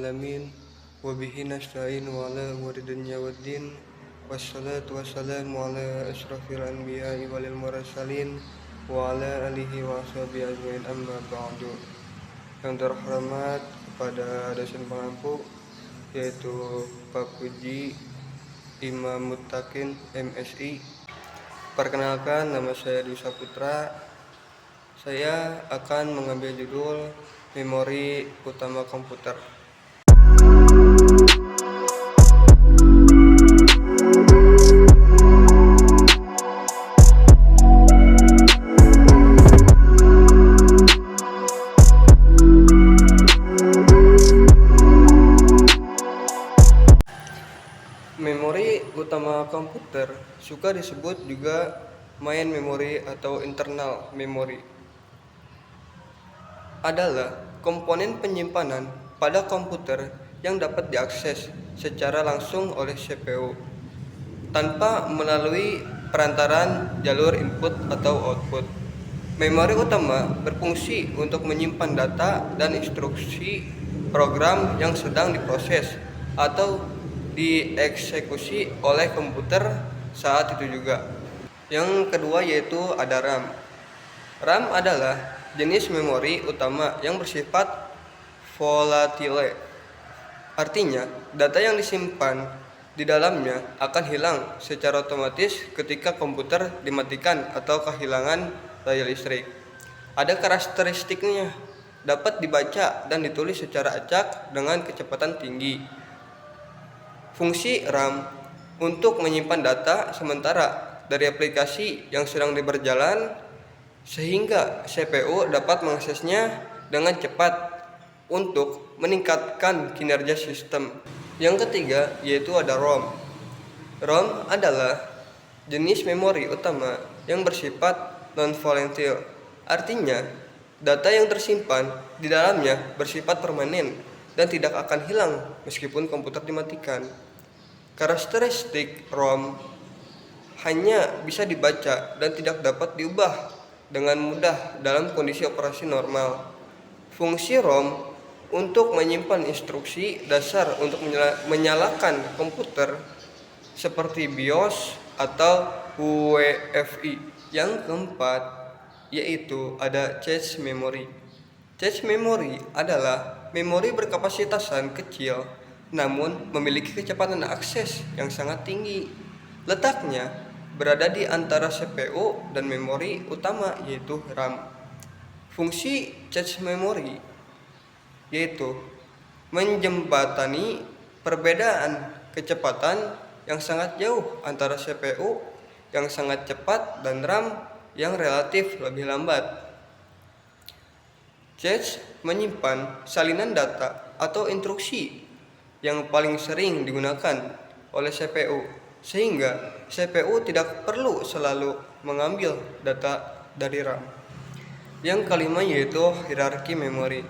alamin wa bihi nasta'in wa ala umuri dunya waddin wassalatu wassalamu ala asyrafil anbiya'i wal mursalin wa ala alihi wa ashabihi ajmain amma ba'du. Yang terhormat kepada dosen pengampu yaitu Pak Puji Imam Muttaqin MSI. Perkenalkan, nama saya Dwi Saputra. Saya akan mengambil judul memori utama komputer. Memori utama komputer suka disebut juga main memori atau internal memory. Adalah komponen penyimpanan pada komputer yang dapat diakses secara langsung oleh CPU tanpa melalui perantaran jalur input atau output. Memori utama berfungsi untuk menyimpan data dan instruksi program yang sedang diproses atau dieksekusi oleh komputer saat itu juga. Yang kedua yaitu ada RAM. RAM adalah jenis memori utama yang bersifat volatile. Artinya, data yang disimpan di dalamnya akan hilang secara otomatis ketika komputer dimatikan atau kehilangan daya listrik. Ada karakteristiknya, dapat dibaca dan ditulis secara acak dengan kecepatan tinggi. Fungsi RAM untuk menyimpan data sementara dari aplikasi yang sedang berjalan sehingga CPU dapat mengaksesnya dengan cepat untuk meningkatkan kinerja sistem. Yang ketiga yaitu ada ROM. ROM adalah jenis memori utama yang bersifat non-volatile. Artinya, data yang tersimpan di dalamnya bersifat permanen dan tidak akan hilang meskipun komputer dimatikan. Karakteristik ROM hanya bisa dibaca dan tidak dapat diubah dengan mudah dalam kondisi operasi normal. Fungsi ROM untuk menyimpan instruksi dasar untuk menyalakan komputer seperti BIOS atau UEFI. Yang keempat yaitu ada cache memory. Cache memory adalah memori berkapasitasan kecil namun memiliki kecepatan akses yang sangat tinggi. Letaknya berada di antara CPU dan memori utama yaitu RAM. Fungsi cache memory yaitu menjembatani perbedaan kecepatan yang sangat jauh antara CPU yang sangat cepat dan RAM yang relatif lebih lambat. Cache menyimpan salinan data atau instruksi yang paling sering digunakan oleh CPU, sehingga CPU tidak perlu selalu mengambil data dari RAM. Yang kelima yaitu hierarki memori.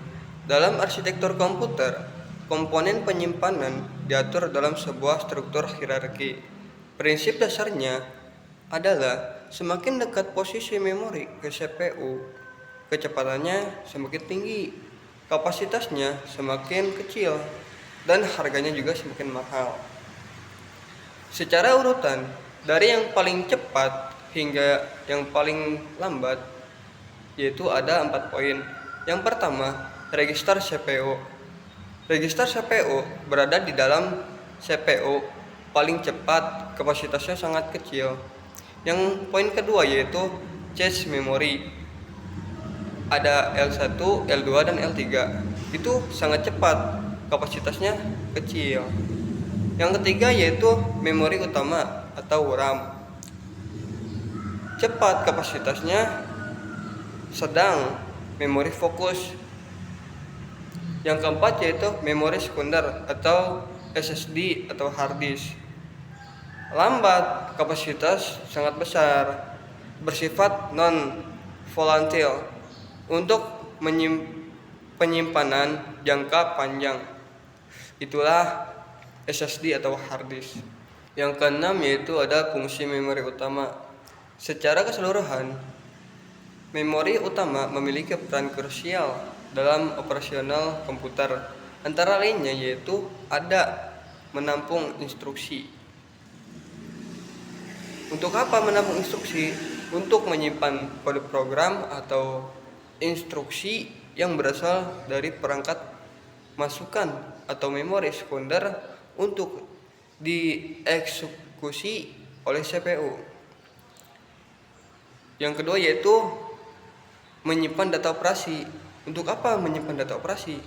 Dalam arsitektur komputer, komponen penyimpanan diatur dalam sebuah struktur hierarki. Prinsip dasarnya adalah semakin dekat posisi memori ke CPU, kecepatannya semakin tinggi, kapasitasnya semakin kecil, dan harganya juga semakin mahal. Secara urutan, dari yang paling cepat hingga yang paling lambat, yaitu ada 4 poin. Yang pertama, register CPU. Register CPU berada di dalam CPU paling cepat, kapasitasnya sangat kecil. Yang poin kedua yaitu cache memory. Ada L1, L2, dan L3. Itu sangat cepat, kapasitasnya kecil. Yang ketiga yaitu memori utama atau RAM. Cepat, kapasitasnya sedang, memori fokus. Yang keempat yaitu memori sekunder atau SSD atau hard disk. Lambat, kapasitas sangat besar, bersifat non-volatile untuk penyimpanan jangka panjang. Itulah SSD atau hard disk. Yang keenam yaitu ada fungsi memori utama. Secara keseluruhan, memori utama memiliki peran krusial dalam operasional komputer. Antara lainnya yaitu ada menampung instruksi. Untuk apa menampung instruksi? Untuk menyimpan kode program atau instruksi yang berasal dari perangkat masukan atau memori sekunder untuk dieksekusi oleh CPU. Yang kedua yaitu menyimpan data operasi. Untuk apa menyimpan data operasi?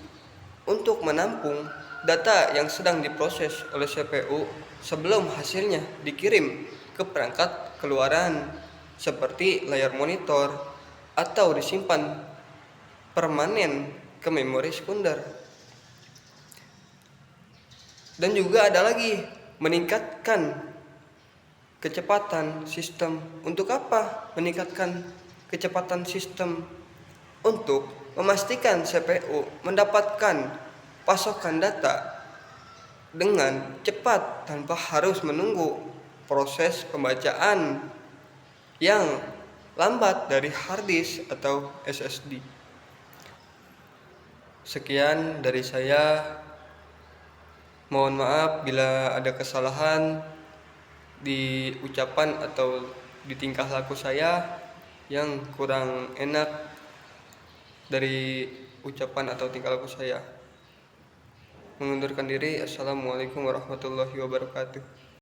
Untuk menampung data yang sedang diproses oleh CPU sebelum hasilnya dikirim ke perangkat keluaran seperti layar monitor atau disimpan permanen ke memori sekunder. Dan juga ada lagi meningkatkan kecepatan sistem. Untuk apa meningkatkan kecepatan sistem? Untuk memastikan CPU mendapatkan pasokan data dengan cepat tanpa harus menunggu proses pembacaan yang lambat dari hard disk atau SSD. Sekian dari saya. Mohon maaf bila ada kesalahan di ucapan atau di tingkah laku saya yang kurang enak dari ucapan atau tingkah laku saya. Mengundurkan diri. Assalamualaikum warahmatullahi wabarakatuh.